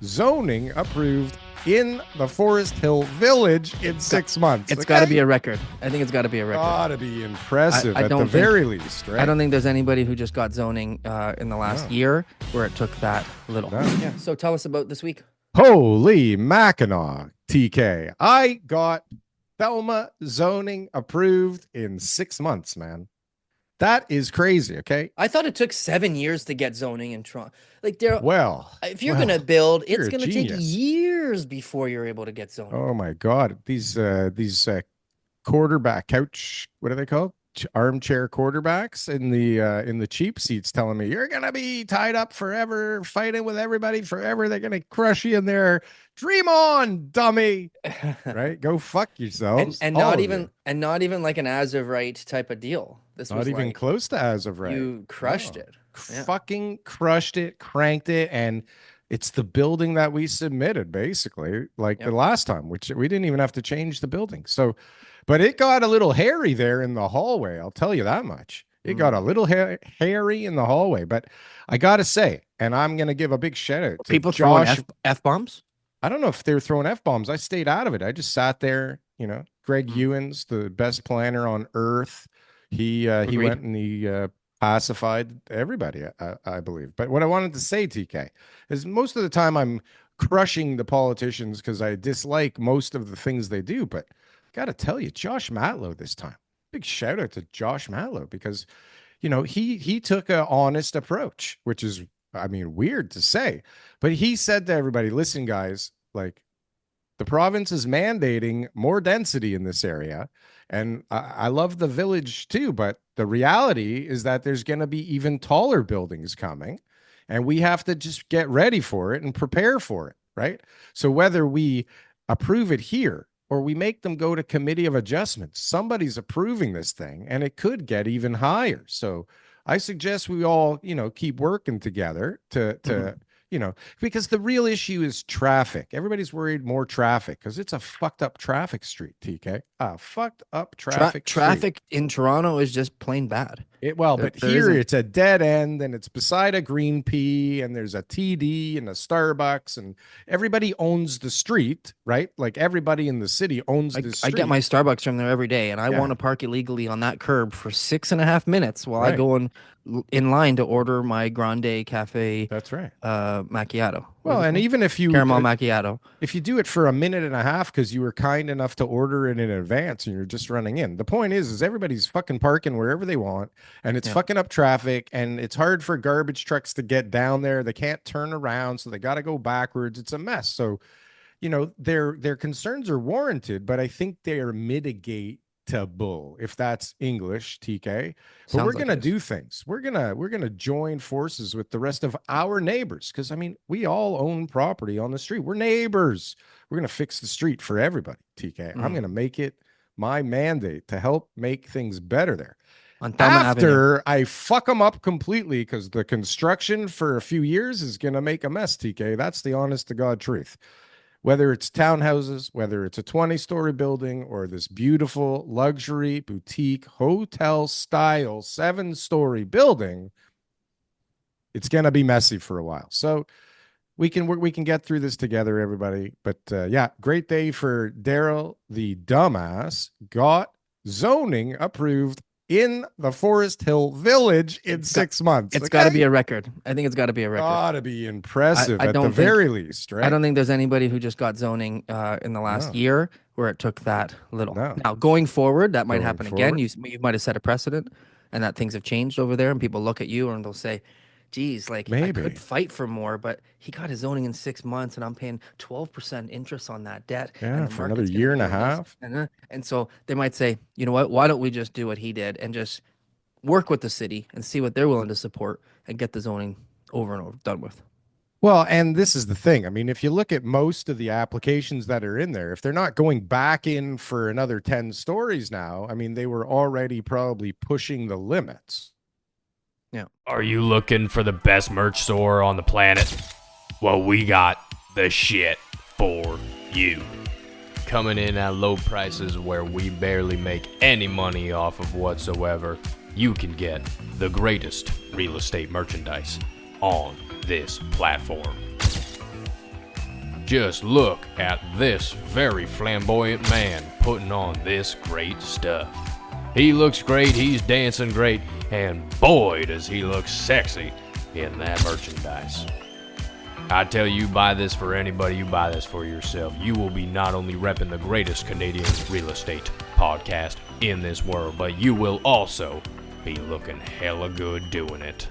zoning approved in the Forest Hill Village in 6 months. It's got to be a record. I think it's got to be a record. Got to be impressive I at the very least, right? I don't think there's anybody who just got zoning in the last year where it took that little. Yeah. So tell us about this week. Holy Mackinac, TK. I got Thelma zoning approved in 6 months, man. That is crazy, okay? I thought it took 7 years to get zoning in Toronto. Like, Darryl, if you're going to build, it's going to take years before you're able to get zoning. Oh, my God. These quarterback couch, what are they called? Armchair quarterbacks in the cheap seats telling me you're gonna be tied up forever, fighting with everybody forever. They're gonna crush you in there. Dream on, dummy. Right? Go fuck yourselves. And not even like an as of right type of deal. This not was even like, close to as of right. You crushed it. Fucking crushed it, cranked it, and it's the building that we submitted, basically, like the last time, which we didn't even have to change the building. So, but it got a little hairy there in the hallway. I'll tell you that much. It got a little hairy in the hallway. But I got to say, and I'm going to give a big shout out to people Josh. throwing F-bombs? I don't know if they were throwing F-bombs. I stayed out of it. I just sat there, Greg Ewins, the best planner on earth. He went and he pacified everybody, I believe. But what I wanted to say, TK, is most of the time I'm crushing the politicians because I dislike most of the things they do. But got to tell you, Josh Matlow this time. Big shout out to Josh Matlow because, he took an honest approach, which is, weird to say. But he said to everybody, listen, guys, like the province is mandating more density in this area. And I love the village too, but the reality is that there's going to be even taller buildings coming and we have to just get ready for it and prepare for it, right? So whether we approve it here or we make them go to committee of adjustments, somebody's approving this thing and it could get even higher. So I suggest we all, keep working together to because the real issue is traffic. Everybody's worried more traffic because it's a fucked up traffic street, TK. A fucked up traffic street. Traffic in Toronto is just plain bad. But here it's a dead end and it's beside a green pea and there's a TD and a Starbucks and everybody owns the street, right? Like everybody in the city owns the street. I get my Starbucks from there every day and I want to park illegally on that curb for 6.5 minutes while I go in line to order my grande cafe. That's right. Macchiato. Well, and even if you caramel macchiato, if you do it for a minute and a half because you were kind enough to order it in advance and you're just running in, the point is everybody's fucking parking wherever they want and it's fucking up traffic and it's hard for garbage trucks to get down there. They can't turn around, so they got to go backwards. It's a mess. So, their concerns are warranted, but I think they are mitigatable, if that's English, TK. But we're gonna do things. We're gonna join forces with the rest of our neighbors because we all own property on the street. We're neighbors. We're gonna fix the street for everybody, TK. I'm gonna make it my mandate to help make things better there. After I fuck them up completely because the construction for a few years is gonna make a mess, TK. That's the honest to God truth. Whether it's townhouses, whether it's a 20-story building or this beautiful luxury boutique hotel style 7-story building, it's going to be messy for a while. So we can get through this together, everybody. But great day for Darryl, the dumbass, got zoning approved in the Forest Hill Village in 6 months. It's got to be a record. I think it's got to be a record. Got to be impressive at the very least, right? I don't think there's anybody who just got zoning in the last year where it took that little. Now, going forward, that might happen again. You might have set a precedent and that things have changed over there and people look at you and they'll say, geez, like maybe I could fight for more, but he got his zoning in 6 months and I'm paying 12% interest on that debt. Yeah, for another year and a half. And so they might say, you know what, why don't we just do what he did and just work with the city and see what they're willing to support and get the zoning over and over done with. Well, and this is the thing. If you look at most of the applications that are in there, if they're not going back in for another 10 stories now, they were already probably pushing the limits. Yeah. Are you looking for the best merch store on the planet? Well, we got the shit for you. Coming in at low prices where we barely make any money off of whatsoever, you can get the greatest real estate merchandise on this platform. just look at this very flamboyant man putting on this great stuff. He looks great, he's dancing great, and boy does he look sexy in that merchandise. I tell you, buy this for anybody, you buy this for yourself. You will be not only repping the greatest Canadian real estate podcast in this world, but you will also be looking hella good doing it.